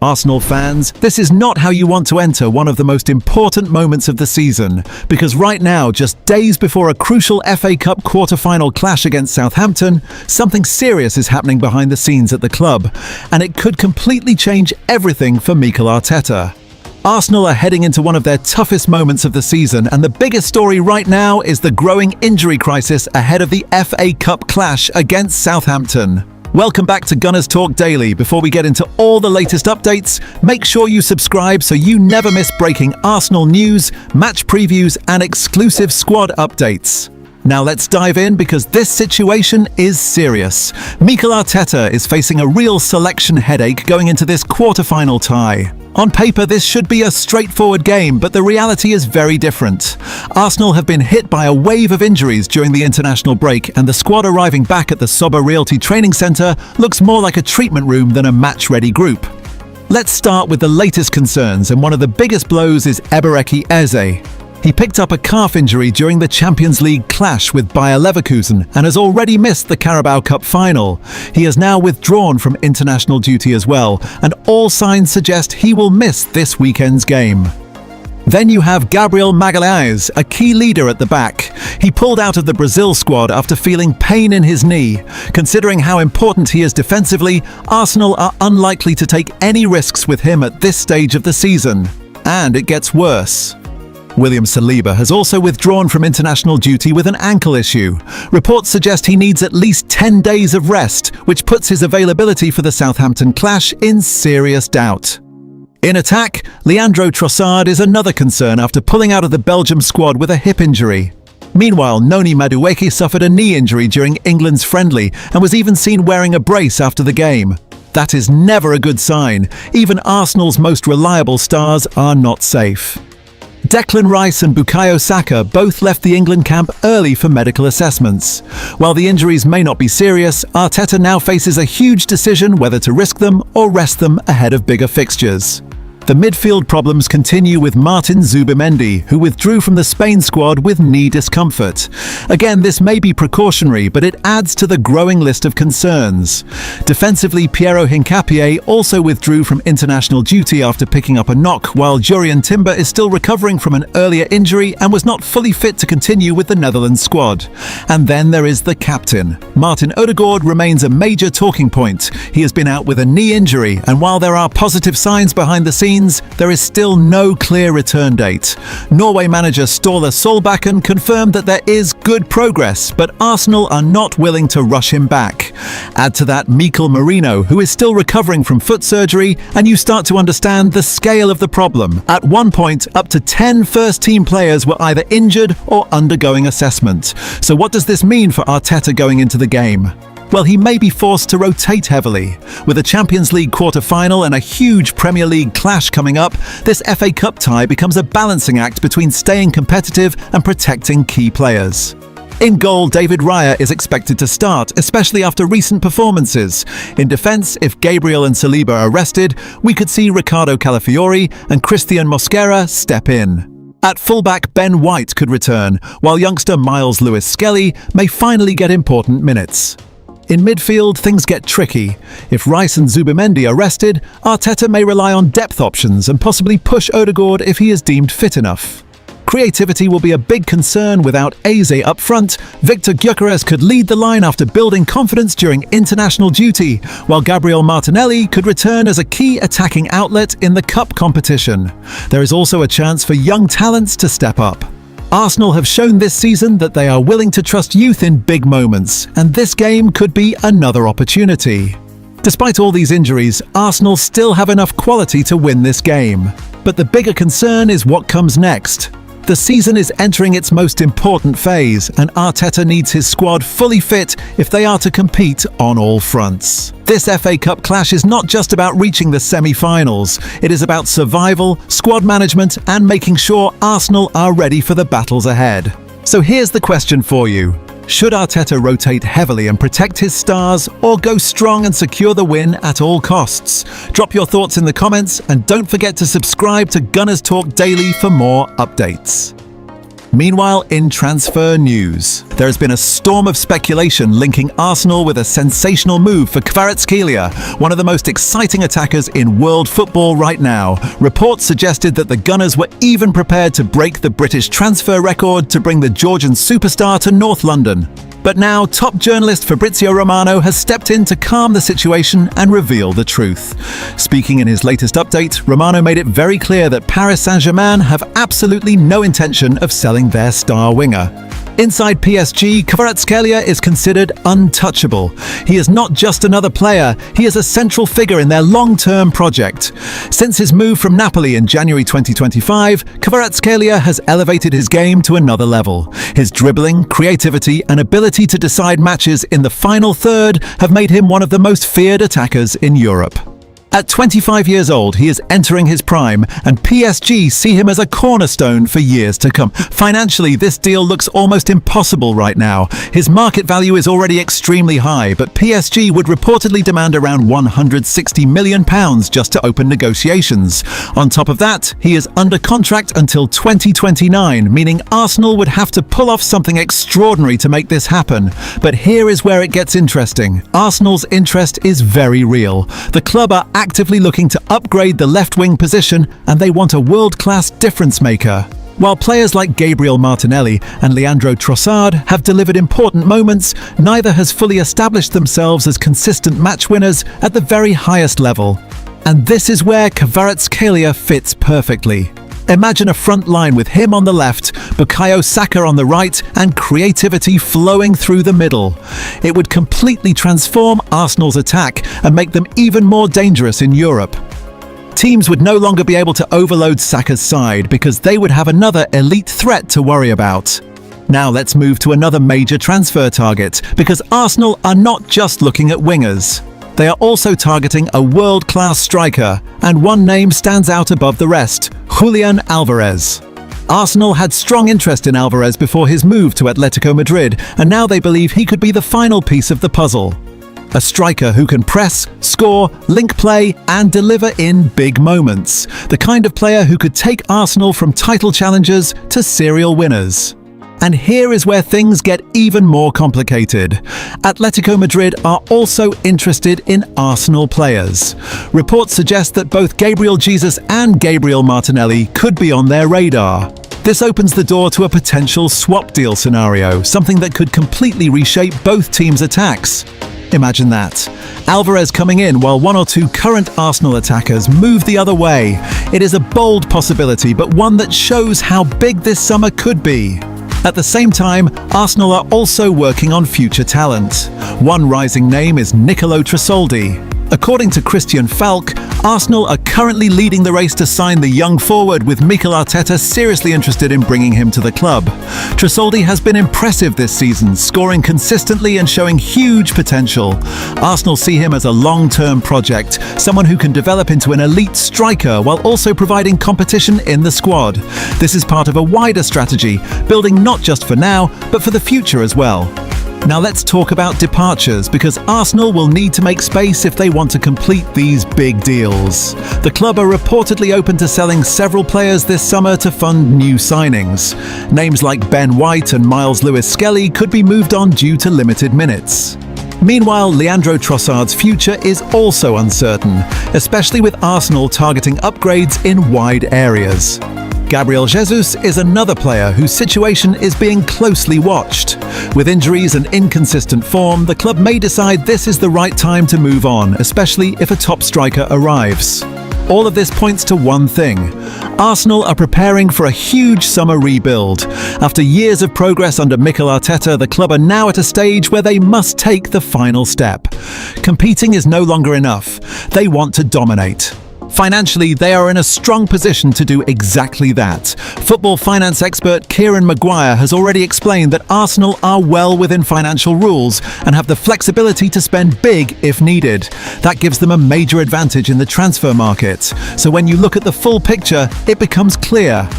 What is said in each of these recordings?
Arsenal fans, this is not how you want to enter one of the most important moments of the season, because right now, just days before a crucial FA Cup quarter-final clash against Southampton, something serious is happening behind the scenes at the club, and it could completely change everything for Mikel Arteta. Arsenal are heading into one of their toughest moments of the season, and the biggest story right now is the growing injury crisis ahead of the FA Cup clash against Southampton. Welcome back to Gunners Talk Daily. Before we get into all the latest updates, make sure you subscribe so you never miss breaking Arsenal news, match previews, and exclusive squad updates. Now let's dive in because this situation is serious. Mikel Arteta is facing a real selection headache going into this quarter-final tie. On paper, this should be a straightforward game, but the reality is very different. Arsenal have been hit by a wave of injuries during the international break, and the squad arriving back at the Sober Realty Training Centre looks more like a treatment room than a match-ready group. Let's start with the latest concerns, and one of the biggest blows is Ebereki Eze. He picked up a calf injury during the Champions League clash with Bayer Leverkusen and has already missed the Carabao Cup final. He has now withdrawn from international duty as well, and all signs suggest he will miss this weekend's game. Then you have Gabriel Magalhaes, a key leader at the back. He pulled out of the Brazil squad after feeling pain in his knee. Considering how important he is defensively, Arsenal are unlikely to take any risks with him at this stage of the season. And it gets worse. William Saliba has also withdrawn from international duty with an ankle issue. Reports suggest he needs at least 10 days of rest, which puts his availability for the Southampton clash in serious doubt. In attack, Leandro Trossard is another concern after pulling out of the Belgium squad with a hip injury. Meanwhile, Noni Madueke suffered a knee injury during England's friendly and was even seen wearing a brace after the game. That is never a good sign. Even Arsenal's most reliable stars are not safe. Declan Rice and Bukayo Saka both left the England camp early for medical assessments. While the injuries may not be serious, Arteta now faces a huge decision whether to risk them or rest them ahead of bigger fixtures. The midfield problems continue with Martin Zubimendi, who withdrew from the Spain squad with knee discomfort. Again, this may be precautionary, but it adds to the growing list of concerns. Defensively, Piero Hincapié also withdrew from international duty after picking up a knock, while Jurrien Timber is still recovering from an earlier injury and was not fully fit to continue with the Netherlands squad. And then there is the captain. Martin Odegaard remains a major talking point. He has been out with a knee injury, and while there are positive signs behind the scenes, there is still no clear return date. Norway manager Ståle Solbakken confirmed that there is good progress, but Arsenal are not willing to rush him back. Add to that Mikel Merino, who is still recovering from foot surgery, and you start to understand the scale of the problem. At one point, up to 10 first-team players were either injured or undergoing assessment. So what does this mean for Arteta going into the game? Well, he may be forced to rotate heavily. With a Champions League quarter-final and a huge Premier League clash coming up, this FA Cup tie becomes a balancing act between staying competitive and protecting key players. In goal, David Raya is expected to start, especially after recent performances. In defence, if Gabriel and Saliba are rested, we could see Ricardo Calafiori and Christian Mosquera step in. At fullback, Ben White could return, while youngster Miles Lewis-Skelly may finally get important minutes. In midfield, things get tricky. If Rice and Zubimendi are rested, Arteta may rely on depth options and possibly push Odegaard if he is deemed fit enough. Creativity will be a big concern without Eze up front. Victor Gyökeres could lead the line after building confidence during international duty, while Gabriel Martinelli could return as a key attacking outlet in the cup competition. There is also a chance for young talents to step up. Arsenal have shown this season that they are willing to trust youth in big moments, and this game could be another opportunity. Despite all these injuries, Arsenal still have enough quality to win this game. But the bigger concern is what comes next. The season is entering its most important phase, and Arteta needs his squad fully fit if they are to compete on all fronts. This FA Cup clash is not just about reaching the semi-finals. It is about survival, squad management, and making sure Arsenal are ready for the battles ahead. So here's the question for you. Should Arteta rotate heavily and protect his stars, or go strong and secure the win at all costs? Drop your thoughts in the comments, and don't forget to subscribe to Gunners Talk Daily for more updates. Meanwhile, in transfer news, there has been a storm of speculation linking Arsenal with a sensational move for Kvaratskhelia, one of the most exciting attackers in world football right now. Reports suggested that the Gunners were even prepared to break the British transfer record to bring the Georgian superstar to North London. But now, top journalist Fabrizio Romano has stepped in to calm the situation and reveal the truth. Speaking in his latest update, Romano made it very clear that Paris Saint-Germain have absolutely no intention of selling their star winger. Inside PSG, Kvaratskhelia is considered untouchable. He is not just another player, he is a central figure in their long-term project. Since his move from Napoli in January 2025, Kvaratskhelia has elevated his game to another level. His dribbling, creativity, and ability to decide matches in the final third have made him one of the most feared attackers in Europe. At 25 years old, he is entering his prime, and PSG see him as a cornerstone for years to come. Financially, this deal looks almost impossible right now. His market value is already extremely high, but PSG would reportedly demand around £160 million just to open negotiations. On top of that, he is under contract until 2029, meaning Arsenal would have to pull off something extraordinary to make this happen. But here is where it gets interesting. Arsenal's interest is very real. The club are actively looking to upgrade the left-wing position, and they want a world-class difference maker. While players like Gabriel Martinelli and Leandro Trossard have delivered important moments, neither has fully established themselves as consistent match winners at the very highest level. And this is where Kvaratskhelia fits perfectly. Imagine a front line with him on the left, Bukayo Saka on the right, and creativity flowing through the middle. It would completely transform Arsenal's attack and make them even more dangerous in Europe. Teams would no longer be able to overload Saka's side because they would have another elite threat to worry about. Now let's move to another major transfer target, because Arsenal are not just looking at wingers. They are also targeting a world-class striker, and one name stands out above the rest: Julian Alvarez. Arsenal had strong interest in Alvarez before his move to Atletico Madrid, and now they believe he could be the final piece of the puzzle. A striker who can press, score, link play, and deliver in big moments. The kind of player who could take Arsenal from title challengers to serial winners. And here is where things get even more complicated. Atletico Madrid are also interested in Arsenal players. Reports suggest that both Gabriel Jesus and Gabriel Martinelli could be on their radar. This opens the door to a potential swap deal scenario, something that could completely reshape both teams' attacks. Imagine that. Alvarez coming in while one or two current Arsenal attackers move the other way. It is a bold possibility, but one that shows how big this summer could be. At the same time, Arsenal are also working on future talent. One rising name is Nicolo Tresoldi. According to Christian Falk, Arsenal are currently leading the race to sign the young forward, with Mikel Arteta seriously interested in bringing him to the club. Tresoldi has been impressive this season, scoring consistently and showing huge potential. Arsenal see him as a long-term project, someone who can develop into an elite striker while also providing competition in the squad. This is part of a wider strategy, building not just for now, but for the future as well. Now let's talk about departures, because Arsenal will need to make space if they want to complete these big deals. The club are reportedly open to selling several players this summer to fund new signings. Names like Ben White and Miles Lewis-Skelly could be moved on due to limited minutes. Meanwhile, Leandro Trossard's future is also uncertain, especially with Arsenal targeting upgrades in wide areas. Gabriel Jesus is another player whose situation is being closely watched. With injuries and inconsistent form, the club may decide this is the right time to move on, especially if a top striker arrives. All of this points to one thing. Arsenal are preparing for a huge summer rebuild. After years of progress under Mikel Arteta, the club are now at a stage where they must take the final step. Competing is no longer enough. They want to dominate. Financially, they are in a strong position to do exactly that. Football finance expert Kieran Maguire has already explained that Arsenal are well within financial rules and have the flexibility to spend big if needed. That gives them a major advantage in the transfer market. So when you look at the full picture, it becomes clear.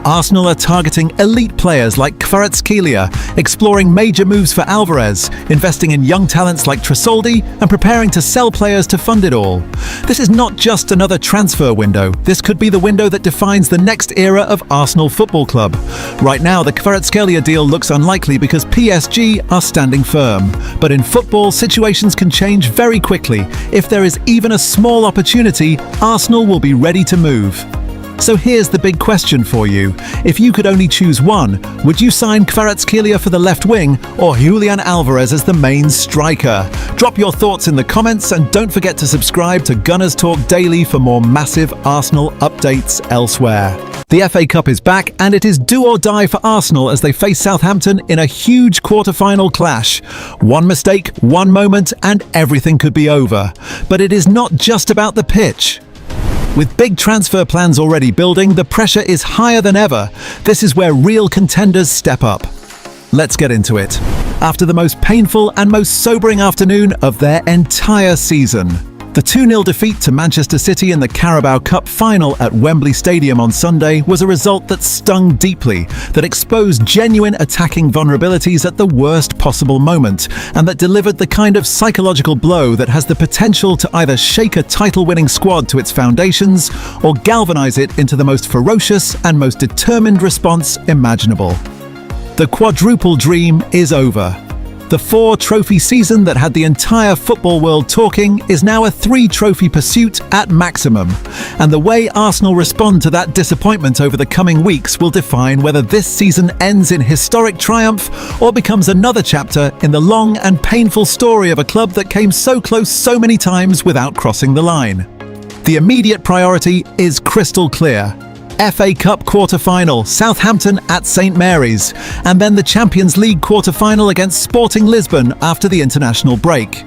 Arsenal are targeting elite players like Kvaratskhelia, exploring major moves for Alvarez, investing in young talents like Tresoldi, and preparing to sell players to fund it all. This is not just another transfer window. This could be the window that defines the next era of Arsenal Football Club. Right now, the Kvaratskhelia deal looks unlikely because PSG are standing firm. But in football, situations can change very quickly. If there is even a small opportunity, Arsenal will be ready to move. So here's the big question for you. If you could only choose one, would you sign Kvaratskhelia for the left wing or Julian Alvarez as the main striker? Drop your thoughts in the comments and don't forget to subscribe to Gunners Talk Daily for more massive Arsenal updates elsewhere. The FA Cup is back and it is do or die for Arsenal as they face Southampton in a huge quarter-final clash. One mistake, one moment and everything could be over. But it is not just about the pitch. With big transfer plans already building, the pressure is higher than ever. This is where real contenders step up. Let's get into it. After the most painful and most sobering afternoon of their entire season, the 2-0 defeat to Manchester City in the Carabao Cup final at Wembley Stadium on Sunday was a result that stung deeply, that exposed genuine attacking vulnerabilities at the worst possible moment, and that delivered the kind of psychological blow that has the potential to either shake a title-winning squad to its foundations or galvanise it into the most ferocious and most determined response imaginable. The quadruple dream is over. The 4-trophy season that had the entire football world talking is now a 3-trophy pursuit at maximum. And the way Arsenal respond to that disappointment over the coming weeks will define whether this season ends in historic triumph or becomes another chapter in the long and painful story of a club that came so close so many times without crossing the line. The immediate priority is crystal clear. FA Cup quarter-final, Southampton at St Mary's, and then the Champions League quarter-final against Sporting Lisbon after the international break.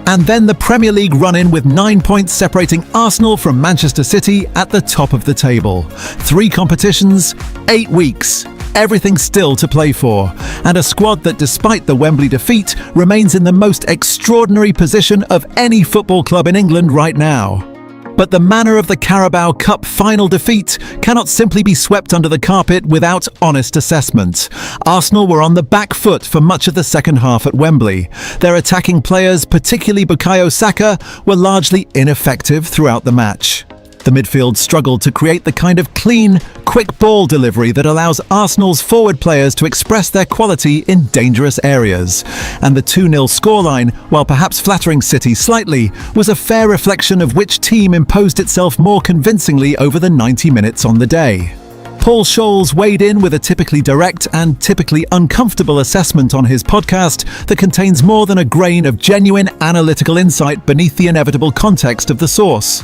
And then the Premier League run-in with 9 points separating Arsenal from Manchester City at the top of the table. 3 competitions, 8 weeks. Everything still to play for, and a squad that, despite the Wembley defeat, remains in the most extraordinary position of any football club in England right now. But the manner of the Carabao Cup final defeat cannot simply be swept under the carpet without honest assessment. Arsenal were on the back foot for much of the second half at Wembley. Their attacking players, particularly Bukayo Saka, were largely ineffective throughout the match. The midfield struggled to create the kind of clean, quick ball delivery that allows Arsenal's forward players to express their quality in dangerous areas. And the 2-0 scoreline, while perhaps flattering City slightly, was a fair reflection of which team imposed itself more convincingly over the 90 minutes on the day. Paul Scholes weighed in with a typically direct and typically uncomfortable assessment on his podcast that contains more than a grain of genuine analytical insight beneath the inevitable context of the source.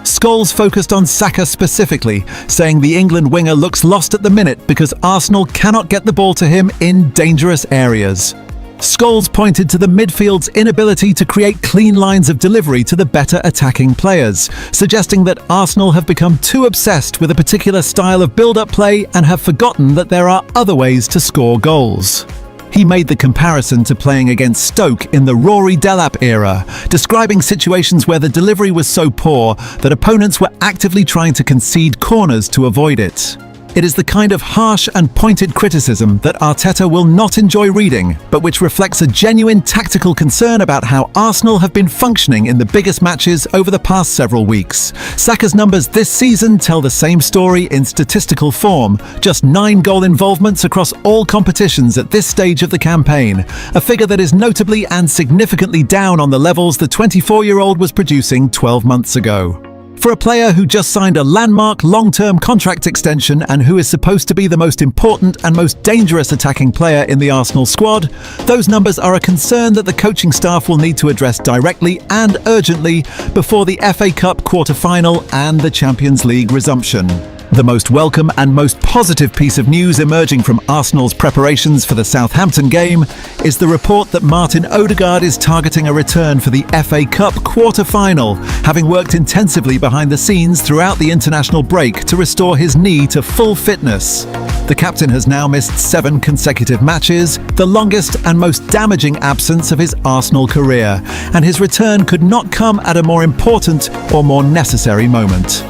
Scholes focused on Saka specifically, saying the England winger looks lost at the minute because Arsenal cannot get the ball to him in dangerous areas. Scholes pointed to the midfield's inability to create clean lines of delivery to the better attacking players, suggesting that Arsenal have become too obsessed with a particular style of build-up play and have forgotten that there are other ways to score goals. He made the comparison to playing against Stoke in the Rory Delap era, describing situations where the delivery was so poor that opponents were actively trying to concede corners to avoid it. It is the kind of harsh and pointed criticism that Arteta will not enjoy reading, but which reflects a genuine tactical concern about how Arsenal have been functioning in the biggest matches over the past several weeks. Saka's numbers this season tell the same story in statistical form, just 9 goal involvements across all competitions at this stage of the campaign, a figure that is notably and significantly down on the levels the 24-year-old was producing 12 months ago. For a player who just signed a landmark long-term contract extension and who is supposed to be the most important and most dangerous attacking player in the Arsenal squad, those numbers are a concern that the coaching staff will need to address directly and urgently before the FA Cup quarter-final and the Champions League resumption. The most welcome and most positive piece of news emerging from Arsenal's preparations for the Southampton game is the report that Martin Odegaard is targeting a return for the FA Cup quarter-final, having worked intensively behind the scenes throughout the international break to restore his knee to full fitness. The captain has now missed 7 consecutive matches, the longest and most damaging absence of his Arsenal career, and his return could not come at a more important or more necessary moment.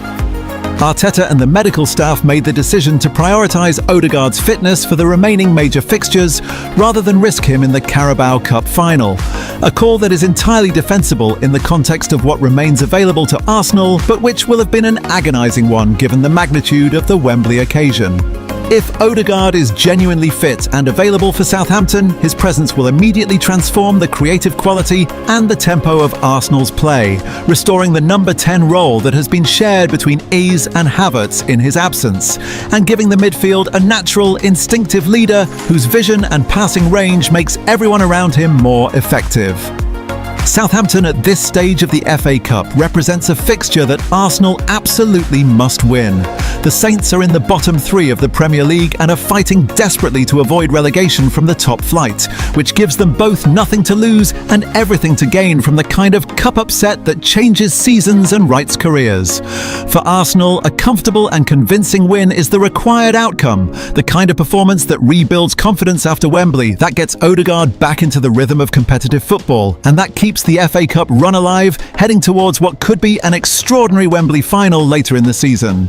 Arteta and the medical staff made the decision to prioritise Odegaard's fitness for the remaining major fixtures rather than risk him in the Carabao Cup final. A call that is entirely defensible in the context of what remains available to Arsenal, but which will have been an agonising one given the magnitude of the Wembley occasion. If Odegaard is genuinely fit and available for Southampton, his presence will immediately transform the creative quality and the tempo of Arsenal's play, restoring the number 10 role that has been shared between Eze and Havertz in his absence, and giving the midfield a natural, instinctive leader whose vision and passing range makes everyone around him more effective. Southampton at this stage of the FA Cup represents a fixture that Arsenal absolutely must win. The Saints are in the bottom 3 of the Premier League and are fighting desperately to avoid relegation from the top flight, which gives them both nothing to lose and everything to gain from the kind of cup upset that changes seasons and writes careers. For Arsenal, a comfortable and convincing win is the required outcome, the kind of performance that rebuilds confidence after Wembley, that gets Odegaard back into the rhythm of competitive football, and that keeps the FA Cup run alive, heading towards what could be an extraordinary Wembley final later in the season.